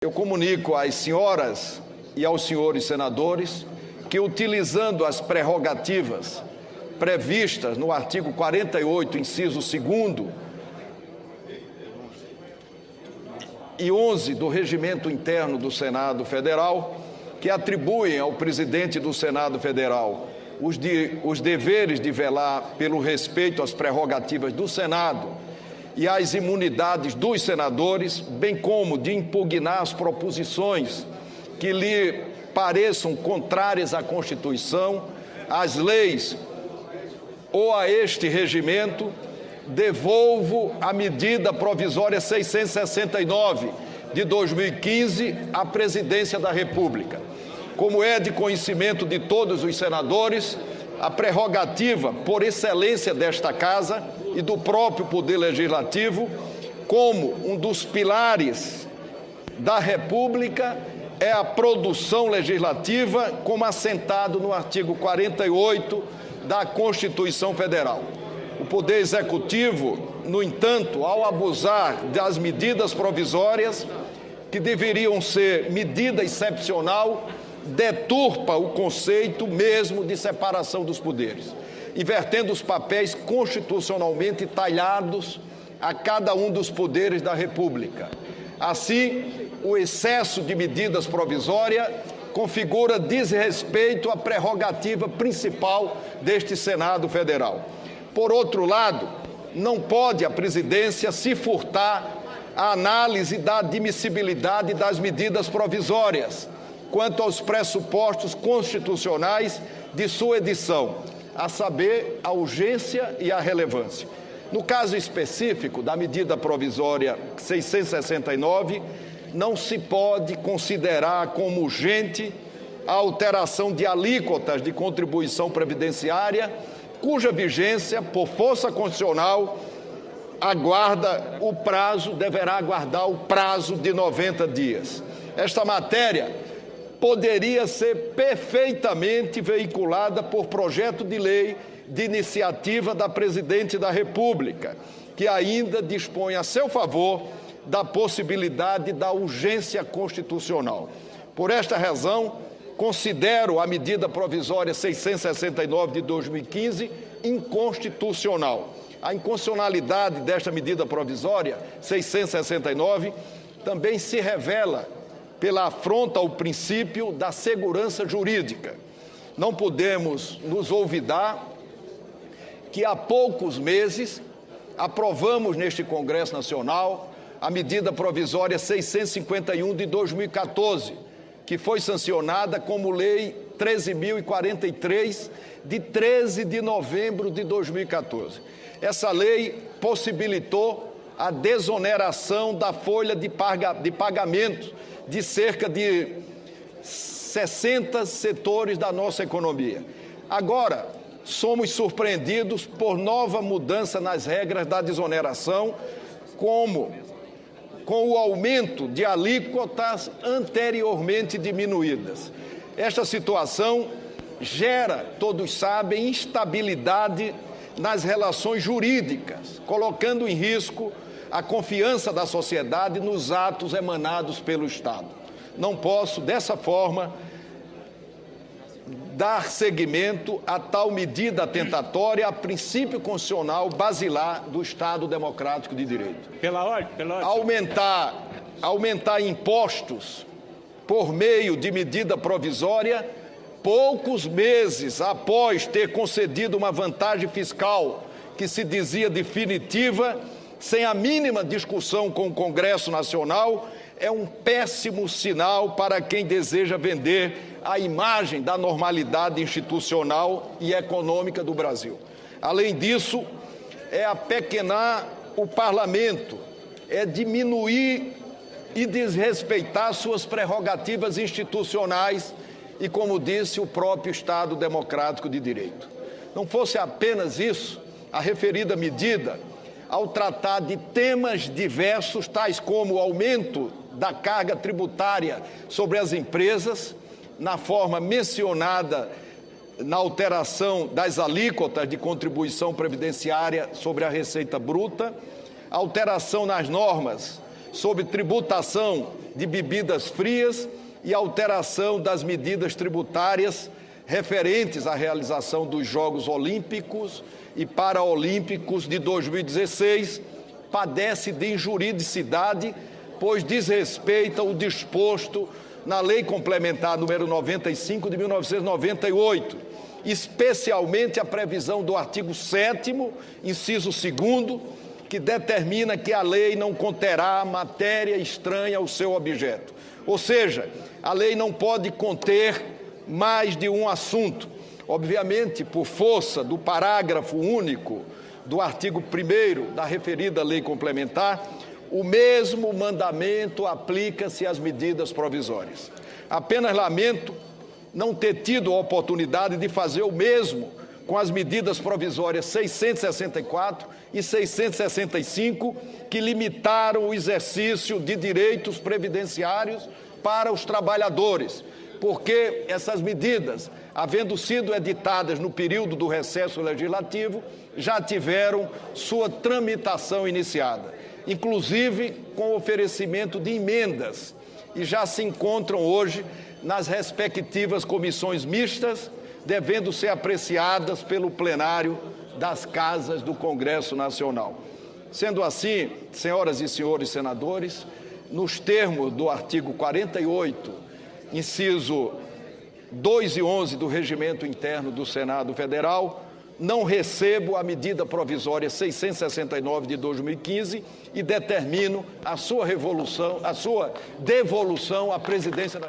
Eu comunico às senhoras e aos senhores senadores que, utilizando as prerrogativas previstas no artigo 48, inciso 2º e 11 do Regimento Interno do Senado Federal, que atribuem ao presidente do Senado Federal os deveres de velar pelo respeito às prerrogativas do Senado e às imunidades dos senadores, bem como de impugnar as proposições que lhe pareçam contrárias à Constituição, às leis ou a este regimento, devolvo a medida provisória 669 de 2015 à Presidência da República. Como é de conhecimento de todos os senadores, a prerrogativa por excelência desta Casa e do próprio Poder Legislativo, como um dos pilares da República, é a produção legislativa, como assentado no artigo 48 da Constituição Federal. O Poder Executivo, no entanto, ao abusar das medidas provisórias, que deveriam ser medida excepcional, deturpa o conceito mesmo de separação dos poderes, invertendo os papéis constitucionalmente talhados a cada um dos poderes da República. Assim, o excesso de medidas provisórias configura desrespeito à prerrogativa principal deste Senado Federal. Por outro lado, não pode a presidência se furtar à análise da admissibilidade das medidas provisórias quanto aos pressupostos constitucionais de sua edição, a saber, a urgência e a relevância. No caso específico da medida provisória 669, não se pode considerar como urgente a alteração de alíquotas de contribuição previdenciária, cuja vigência, por força constitucional, deverá aguardar o prazo de 90 dias. Esta matéria poderia ser perfeitamente veiculada por projeto de lei de iniciativa da Presidente da República, que ainda dispõe a seu favor da possibilidade da urgência constitucional. Por esta razão, considero a medida provisória 669 de 2015 inconstitucional. A inconstitucionalidade desta medida provisória 669 também se revela pela afronta ao princípio da segurança jurídica. Não podemos nos olvidar que há poucos meses aprovamos neste Congresso Nacional a medida provisória 651 de 2014, que foi sancionada como Lei 13.043 de 13 de novembro de 2014. Essa lei possibilitou a desoneração da folha de pagamento de cerca de 60 setores da nossa economia. Agora, somos surpreendidos por nova mudança nas regras da desoneração, com o aumento de alíquotas anteriormente diminuídas. Esta situação gera, todos sabem, instabilidade nas relações jurídicas, colocando em risco a confiança da sociedade nos atos emanados pelo Estado. Não posso, dessa forma, dar seguimento a tal medida atentatória a princípio constitucional basilar do Estado Democrático de Direito. Pela ordem. Aumentar impostos por meio de medida provisória, poucos meses após ter concedido uma vantagem fiscal que se dizia definitiva, sem a mínima discussão com o Congresso Nacional, é um péssimo sinal para quem deseja vender a imagem da normalidade institucional e econômica do Brasil. Além disso, é apequenar o parlamento, é diminuir e desrespeitar suas prerrogativas institucionais e, como disse, o próprio Estado Democrático de Direito. Não fosse apenas isso, a referida medida, ao tratar de temas diversos, tais como o aumento da carga tributária sobre as empresas, na forma mencionada na alteração das alíquotas de contribuição previdenciária sobre a receita bruta, alteração nas normas sobre tributação de bebidas frias e alteração das medidas tributárias referentes à realização dos Jogos Olímpicos e Paraolímpicos de 2016, padece de injuridicidade, pois desrespeita o disposto na Lei Complementar número 95 de 1998, especialmente a previsão do artigo 7º, inciso 2º, que determina que a lei não conterá matéria estranha ao seu objeto. Ou seja, a lei não pode conter mais de um assunto. Obviamente, por força do parágrafo único do artigo 1º da referida lei complementar, o mesmo mandamento aplica-se às medidas provisórias. Apenas lamento não ter tido a oportunidade de fazer o mesmo com as medidas provisórias 664 e 665, que limitaram o exercício de direitos previdenciários para os trabalhadores, porque essas medidas, havendo sido editadas no período do recesso legislativo, já tiveram sua tramitação iniciada, inclusive com oferecimento de emendas, e já se encontram hoje nas respectivas comissões mistas, devendo ser apreciadas pelo plenário das casas do Congresso Nacional. Sendo assim, senhoras e senhores senadores, nos termos do artigo 48, inciso 2 e 11 do Regimento Interno do Senado Federal, não recebo a medida provisória 669 de 2015 e determino a sua devolução à Presidência da República.